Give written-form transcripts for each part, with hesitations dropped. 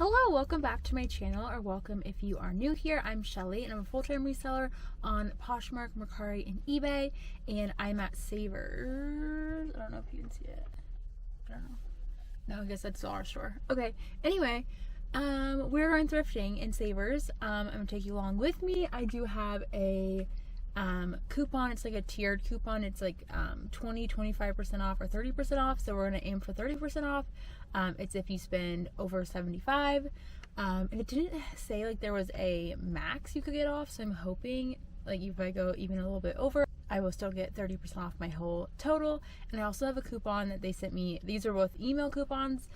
Hello, welcome back to my channel, or welcome if you are new here. I'm Shelly and I'm a full-time reseller on Poshmark, Mercari, and eBay, and I'm at Savers. I don't know if you can see it. I don't know. No, I guess that's the dollar store. Okay, anyway, we're going thrifting in Savers. I'm gonna take you along with me. I do have a coupon. It's like a tiered coupon. It's like 20, 25% off or 30% off. So we're going to aim for 30% off. It's if you spend over 75. And it didn't say like there was a max you could get off. So I'm hoping like if I go even a little bit over, I will still get 30% off my whole total. And I also have a coupon that they sent me. These are both email coupons.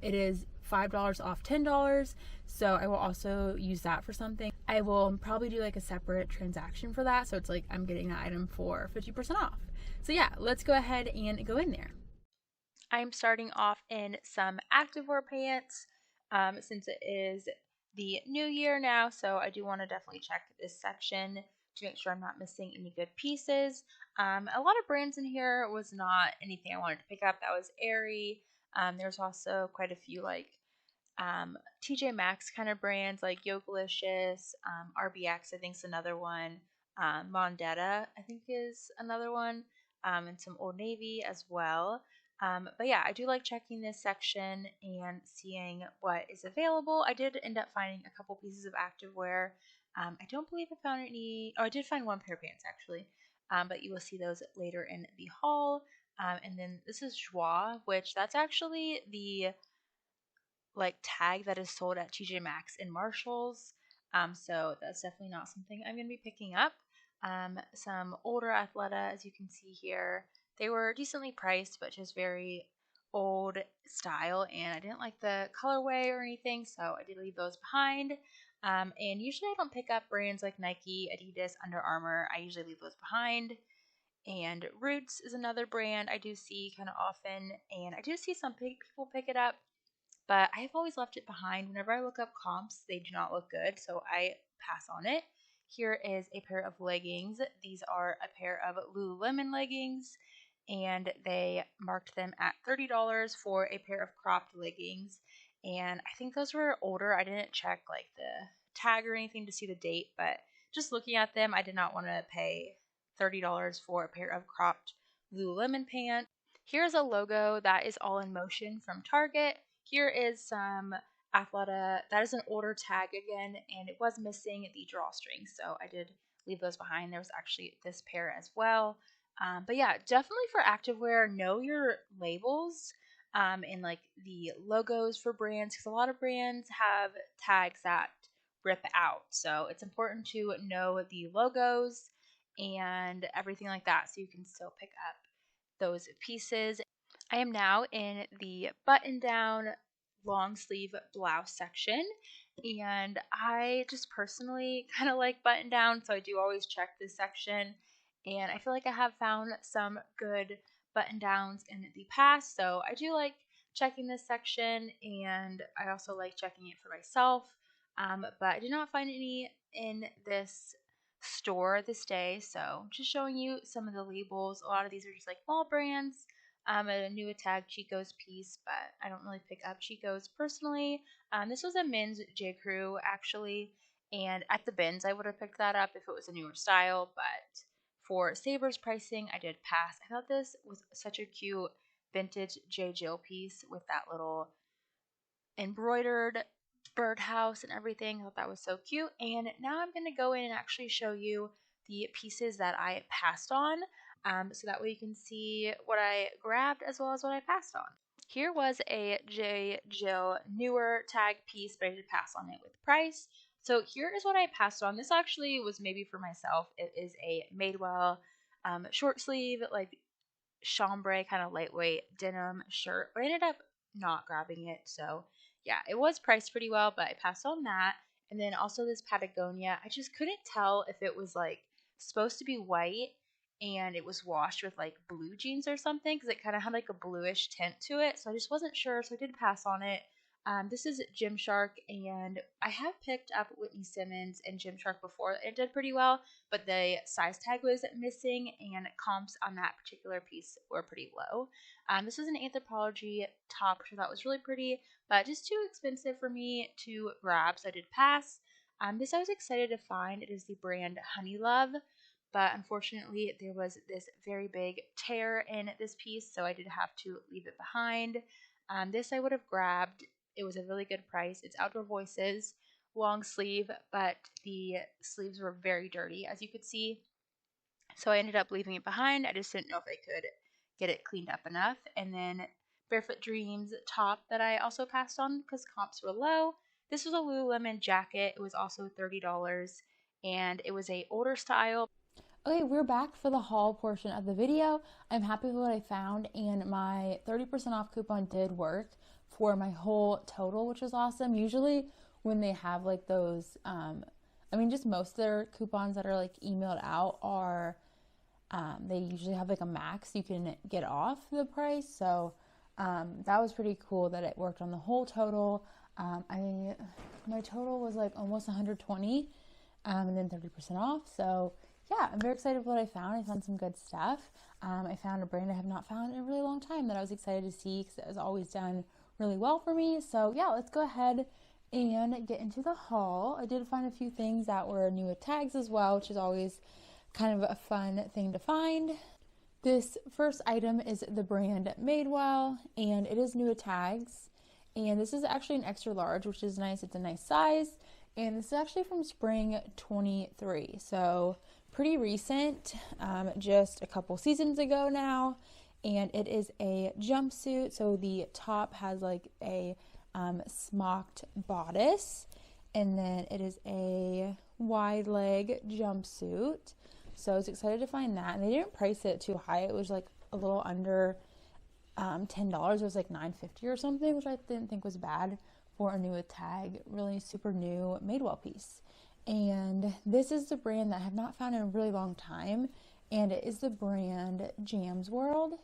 It is $5 off $10. So I will also use that for something. I will probably do like a separate transaction for that. So it's like I'm getting that item for 50% off. So yeah, let's go ahead and go in there. I'm starting off in some activewear pants since it is the new year now. So I do want to definitely check this section to make sure I'm not missing any good pieces. A lot of brands in here was not anything I wanted to pick up that was airy. There's also quite a few like TJ Maxx kind of brands like Yogalicious, RBX I think is another one, Mondetta I think is another one, and some Old Navy as well. But yeah, I do like checking this section and seeing what is available. I did end up finding a couple pieces of activewear. I don't believe I found any. Oh, I did find one pair of pants actually, but you will see those later in the haul. And then this is Joie, which that's actually the like tag that is sold at TJ Maxx and Marshalls. So that's definitely not something I'm going to be picking up. Some older Athleta, as you can see here. They were decently priced, but just very old style, and I didn't like the colorway or anything, so I did leave those behind. And usually I don't pick up brands like Nike, Adidas, Under Armour. I usually leave those behind. And Roots is another brand I do see kind of often, and I do see some people pick it up, but I've always left it behind. Whenever I look up comps, they do not look good, so I pass on it. Here is a pair of leggings. These are a pair of Lululemon leggings, and they marked them at $30 for a pair of cropped leggings. And I think those were older. I didn't check like the tag or anything to see the date, but just looking at them, I did not want to pay $30 for a pair of cropped Lululemon pants. Here's a logo that is all in motion from Target. Here is some Athleta. That is an older tag again, and it was missing the drawstrings, so I did leave those behind. There was actually this pair as well. But yeah, definitely for activewear, know your labels and like the logos for brands, because a lot of brands have tags that rip out. So it's important to know the logos and everything like that so you can still pick up those pieces. I am now in the button down long sleeve blouse section, and I just personally kind of like button down, so I do always check this section, and I feel like I have found some good button downs in the past, so I do like checking this section, and I also like checking it for myself, but I did not find any in this store this day, so just showing you some of the labels. A lot of these are just like mall brands. A new tag Chico's piece, but I don't really pick up Chico's personally. This was a men's J. Crew actually, and at the bins I would have picked that up if it was a newer style, but for Savers pricing I did pass. I thought this was such a cute vintage J. Jill piece with that little embroidered birdhouse and everything. I thought that was so cute, and now I'm going to go in and actually show you the pieces that I passed on. So that way you can see what I grabbed as well as what I passed on. Here was a J. Jill newer tag piece, but I did pass on it with price. So here is what I passed on. This actually was maybe for myself. It is a Madewell short sleeve, like chambray kind of lightweight denim shirt, but I ended up not grabbing it. So yeah, it was priced pretty well, but I passed on that. And then also this Patagonia. I just couldn't tell if it was like supposed to be white and it was washed with like blue jeans or something, because it kind of had like a bluish tint to it, so I just wasn't sure, so I did pass on it. This is Gymshark, and I have picked up Whitney Simmons and Gymshark before. It did pretty well, but the size tag was missing, and comps on that particular piece were pretty low. This was an Anthropologie top, which I thought was really pretty, but just too expensive for me to grab, so I did pass. This I was excited to find. It is the brand Honey Love, but unfortunately there was this very big tear in this piece, so I did have to leave it behind. This I would have grabbed. It was a really good price. It's Outdoor Voices, long sleeve, but the sleeves were very dirty, as you could see. So I ended up leaving it behind. I just didn't know if I could get it cleaned up enough. And then Barefoot Dreams top that I also passed on because comps were low. This was a Lululemon jacket. It was also $30, and it was a older style. Okay, we're back for the haul portion of the video. I'm happy with what I found, and my 30% off coupon did work for my whole total, which is awesome. Usually when they have like those, just most of their coupons that are like emailed out are, they usually have like a max you can get off the price. So that was pretty cool that it worked on the whole total. My total was like almost 120, and then 30% off. So yeah, I'm very excited with what I found. I found some good stuff. I found a brand I have not found in a really long time that I was excited to see because it has always done really well for me. So yeah, let's go ahead and get into the haul. I did find a few things that were new with tags as well, which is always kind of a fun thing to find. This first item is the brand Madewell, and it is new with tags. And this is actually an extra large, which is nice. It's a nice size. And this is actually from spring 23. So pretty recent, just a couple seasons ago now. And it is a jumpsuit. So the top has like a smocked bodice. And then it is a wide leg jumpsuit. So I was excited to find that. And they didn't price it too high. It was like a little under $10. It was like $9.50 or something, which I didn't think was bad for a new with tag. Really super new Madewell piece. And this is the brand that I have not found in a really long time. And it is the brand Jam's World.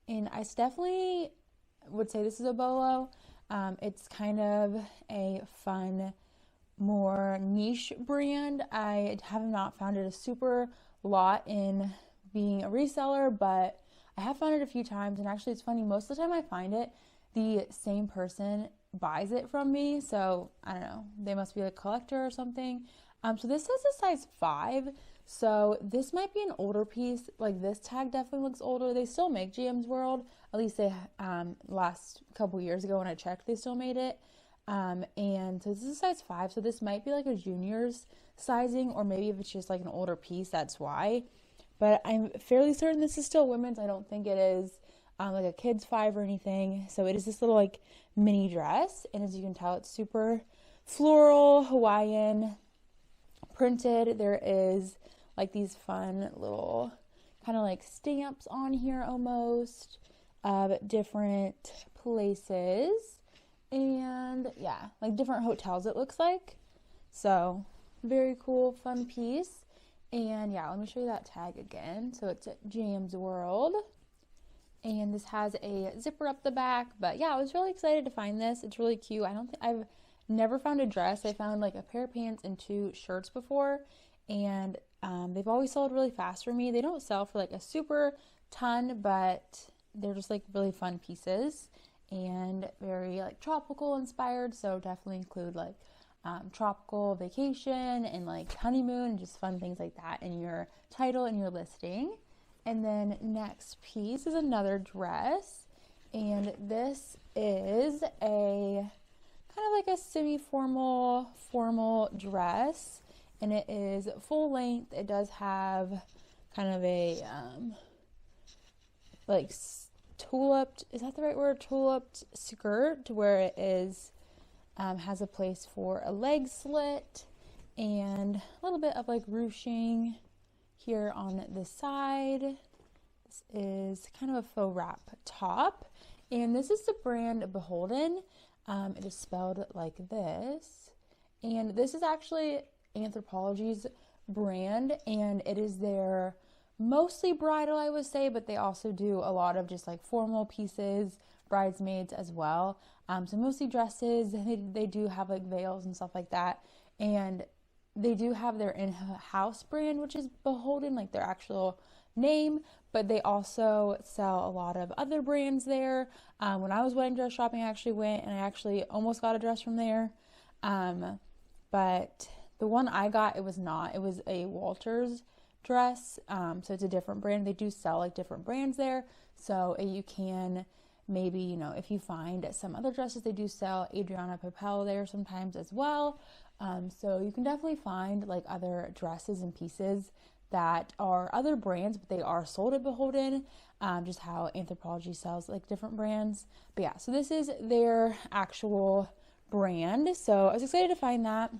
And I definitely would say this is a bolo. It's kind of a fun, more niche brand. I have not found it a super lot in being a reseller, but I have found it a few times. And actually it's funny, most of the time I find it, the same person buys it from me. So I don't know, they must be a collector or something. So this says a size 5. So this might be an older piece. Like this tag definitely looks older. They still make Jam's World. At least they last couple years ago when I checked, they still made it. And so this is a size 5. So this might be like a junior's sizing, or maybe if it's just like an older piece, that's why. But I'm fairly certain this is still women's. I don't think it is like a kid's 5 or anything. So it is this little like mini dress, and as you can tell, it's super floral, Hawaiian printed. There is like these fun little kind of like stamps on here almost of different places, and yeah, like different hotels it looks like. So very cool, fun piece. And yeah, let me show you that tag again. So it's Jam's World, and this has a zipper up the back. But yeah, I was really excited to find this. It's really cute. I've never found a dress. I found like a pair of pants and 2 shirts before, and they've always sold really fast for me. They don't sell for like a super ton, but they're just like really fun pieces and very like tropical inspired. So definitely include like tropical vacation and like honeymoon and just fun things like that in your title and your listing. And then next piece is another dress, and this is a kind of like a semi-formal, formal dress, and it is full length. It does have kind of a like tuliped, is that the right word? Tuliped skirt, where it is has a place for a leg slit and a little bit of like ruching here on the side. This is kind of a faux wrap top, and this is the brand Beholden. It is spelled like this, and this is actually Anthropologie's brand, and it is their mostly bridal, I would say, but they also do a lot of just like formal pieces, bridesmaids as well. So mostly dresses. They do have like veils and stuff like that. And they do have their in-house brand, which is Beholden, like their actual name, but they also sell a lot of other brands there. When I was wedding dress shopping, I actually went and I actually almost got a dress from there. But the one I got, it was a Walters dress. So it's a different brand. They do sell like different brands there. So you can maybe, you know, if you find some other dresses, they do sell Adriana Papel there sometimes as well. So you can definitely find like other dresses and pieces that are other brands, but they are sold at Beholden, just how Anthropologie sells like different brands. But yeah, so this is their actual brand. So I was excited to find that.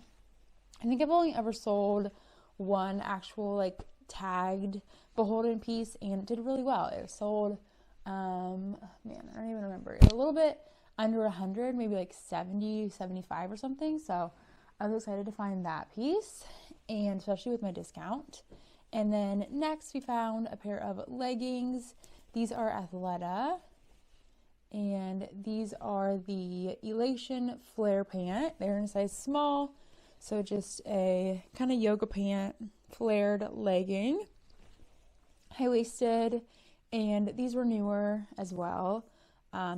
I think I've only ever sold one actual like tagged Beholden piece, and it did really well. It sold, man, I don't even remember. It was a little bit under 100, maybe like 70, 75 or something. So I was excited to find that piece, and especially with my discount. And then next we found a pair of leggings. These are Athleta, and these are the Elation Flare Pant. They're in a size small, so just a kind of yoga pant, flared legging, high-waisted, and these were newer as well.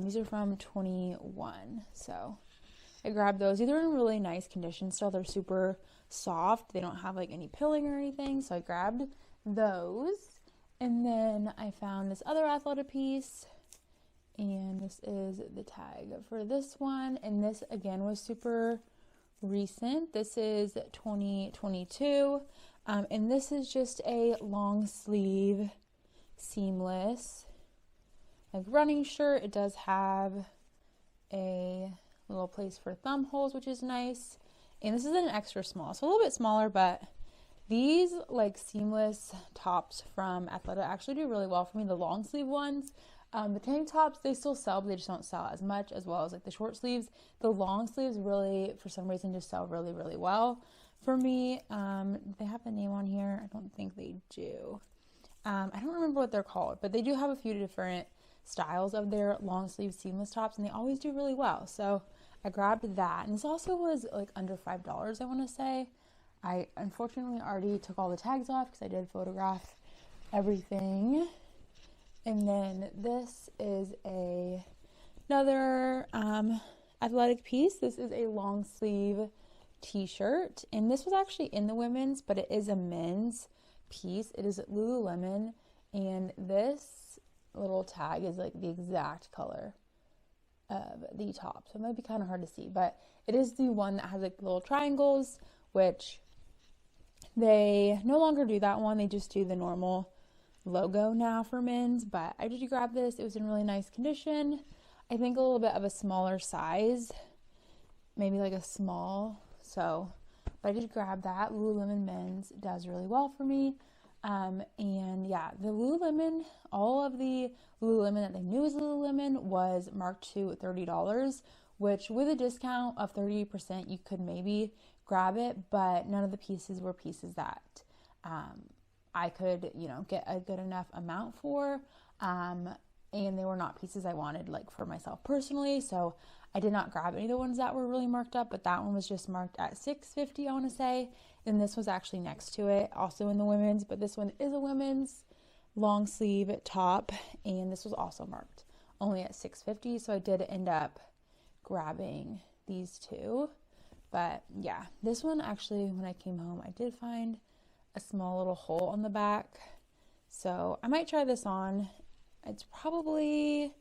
These are from 21, so I grabbed those. These are in really nice condition still. They're super soft. They don't have like any pilling or anything, so I grabbed those. And then I found this other Athleta piece, and this is the tag for this one. And this again was super recent. This is 2022, and this is just a long sleeve seamless like running shirt. It does have a little place for thumb holes, which is nice. And this is an extra small, so a little bit smaller, but these like seamless tops from Athleta actually do really well for me. The long sleeve ones, the tank tops, they still sell, but they just don't sell as much, as well as like the short sleeves. The long sleeves really, for some reason, just sell really, really well for me. They have the name on here. I don't think they do. I don't remember what they're called, but they do have a few different styles of their long sleeve seamless tops, and they always do really well. So I grabbed that, and this also was like under $5, I want to say. I unfortunately already took all the tags off because I did photograph everything. And then this is another athletic piece. This is a long sleeve t-shirt, and this was actually in the women's, but it is a men's piece. It is Lululemon, and this little tag is like the exact color of the top, so it might be kind of hard to see, but it is the one that has like little triangles, which they no longer do that one. They just do the normal logo now for men's. But I did grab this. It was in really nice condition. I think a little bit of a smaller size, maybe like a small. So but I did grab that. Lululemon men's does really well for me. And yeah, the Lululemon, all of the Lululemon that they knew as Lululemon was marked to $30, which with a discount of 30%, you could maybe grab it, but none of the pieces were pieces that I could, you know, get a good enough amount for, and they were not pieces I wanted like for myself personally, so I did not grab any of the ones that were really marked up, but that one was just marked at $6.50, I want to say, and this was actually next to it, also in the women's, but this one is a women's long sleeve top, and this was also marked only at $6.50, so I did end up grabbing these two. But yeah, this one actually, when I came home, I did find a small little hole on the back, so I might try this on. It's probably,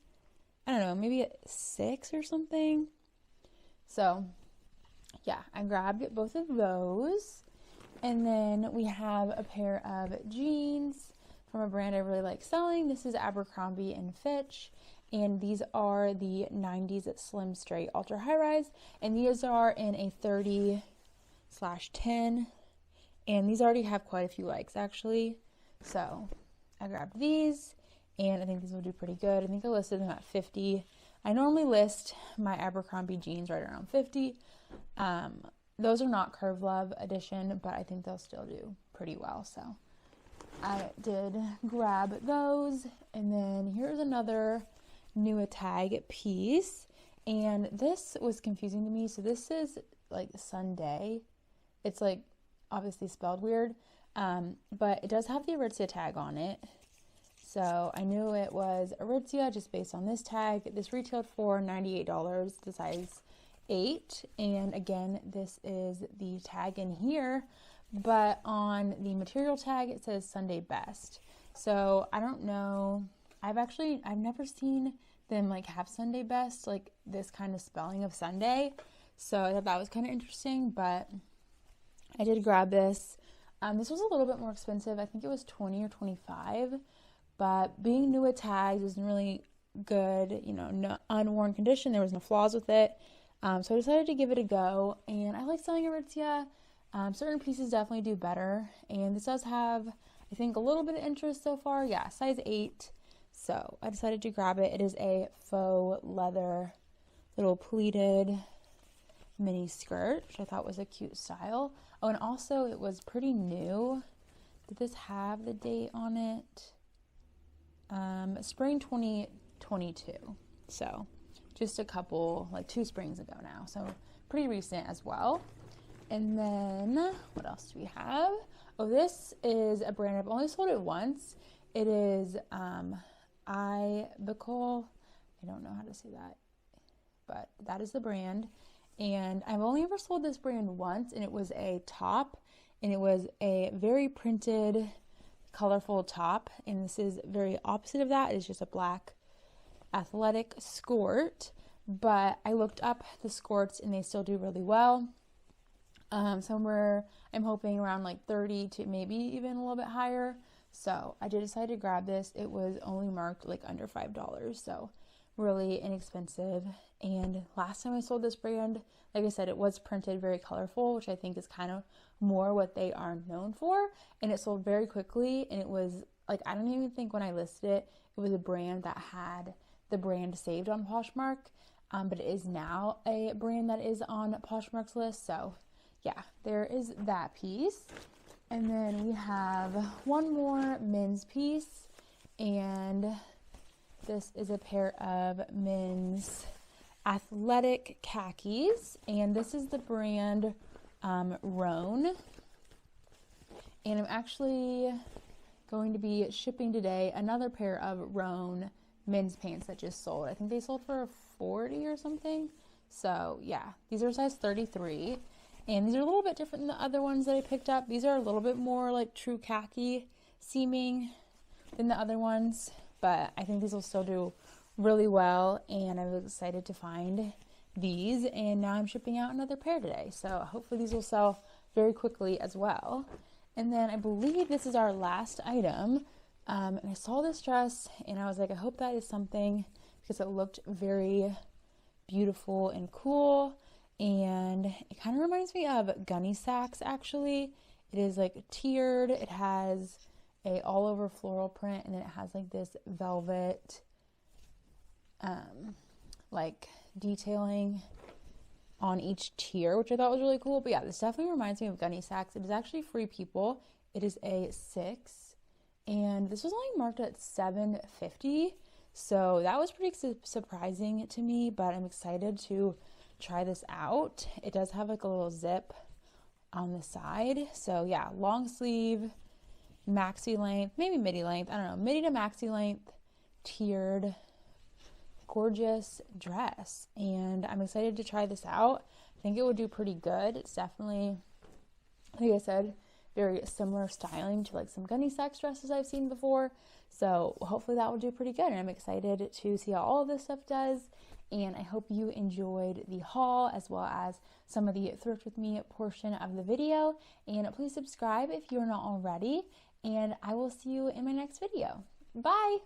I don't know, maybe a 6 or something. So yeah, I grabbed both of those. And then we have a pair of jeans from a brand I really like selling. This is Abercrombie and Fitch, and these are the 90s Slim Straight Ultra High Rise, and these are in a 30/10, and these already have quite a few likes actually. So I grabbed these, and I think these will do pretty good. I think I listed them at 50. I normally list my Abercrombie jeans right around 50. Those are not Curve Love edition, but I think they'll still do pretty well. So I did grab those. And then here's another new tag piece. And this was confusing to me. So this is like Sunday. It's like obviously spelled weird, but it does have the Aritzia tag on it. So I knew it was Aritzia just based on this tag. This retailed for $98, the size 8. And again, this is the tag in here, but on the material tag, it says Sunday best. So I don't know. I've never seen them like have Sunday best, like this kind of spelling of Sunday. So I thought that was kind of interesting, but I did grab this. This was a little bit more expensive. I think it was $20 or $25, but being new at tags was really good, you know, no unworn condition. There was no flaws with it. So I decided to give it a go, and I like selling Aritzia. Certain pieces definitely do better, and this does have, I think, a little bit of interest so far. Yeah, size 8. So I decided to grab it. It is a faux leather little pleated mini skirt, which I thought was a cute style. Oh, and also it was pretty new. Did this have the date on it? Spring 2022. So just a couple, like 2 springs ago now. So pretty recent as well. And then what else do we have? Oh, this is a brand I've only sold it once. It is Ibicol. I don't know how to say that, but that is the brand. And I've only ever sold this brand once, and it was a top, and it was a very printed, colorful top. And this is very opposite of that. It's just a black athletic skirt. But I looked up the skirts, and they still do really well. Somewhere I'm hoping around like 30 to maybe even a little bit higher. So I did decide to grab this. It was only marked like under $5, so really inexpensive. And last time I sold this brand, like I said, it was printed very colorful, which I think is kind of more what they are known for. And it sold very quickly, and it was like, I don't even think when I listed it, it was a brand that had the brand saved on Poshmark, but it is now a brand that is on Poshmark's list. So yeah, there is that piece. And then we have one more men's piece, and this is a pair of men's athletic khakis, and this is the brand Roan. And I'm actually going to be shipping today another pair of Roan men's pants that just sold. I think they sold for $40 or something. So yeah, these are size 33. And these are a little bit different than the other ones that I picked up. These are a little bit more like true khaki seeming than the other ones. But I think these will still do really well. And I was excited to find these. And now I'm shipping out another pair today. So hopefully these will sell very quickly as well. And then I believe this is our last item. And I saw this dress and I was like, I hope that is something, because it looked very beautiful and cool. And it kind of reminds me of gunny sacks, actually. It is like tiered. It has a all over floral print, and then it has like this velvet like detailing on each tier, which I thought was really cool. But yeah, this definitely reminds me of gunny sacks. It is actually Free People. It is a 6, and this was only marked at $7.50. So that was pretty surprising to me, but I'm excited to try this out. It does have like a little zip on the side. So yeah, long sleeve, maxi length, maybe midi length, I don't know, midi to maxi length, tiered, gorgeous dress. And I'm excited to try this out. I think it would do pretty good. It's definitely, like I said, very similar styling to like some gunny sacks dresses I've seen before. So hopefully that will do pretty good. And I'm excited to see how all of this stuff does. And I hope you enjoyed the haul as well as some of the Thrift With Me portion of the video. And please subscribe if you're not already. And I will see you in my next video. Bye!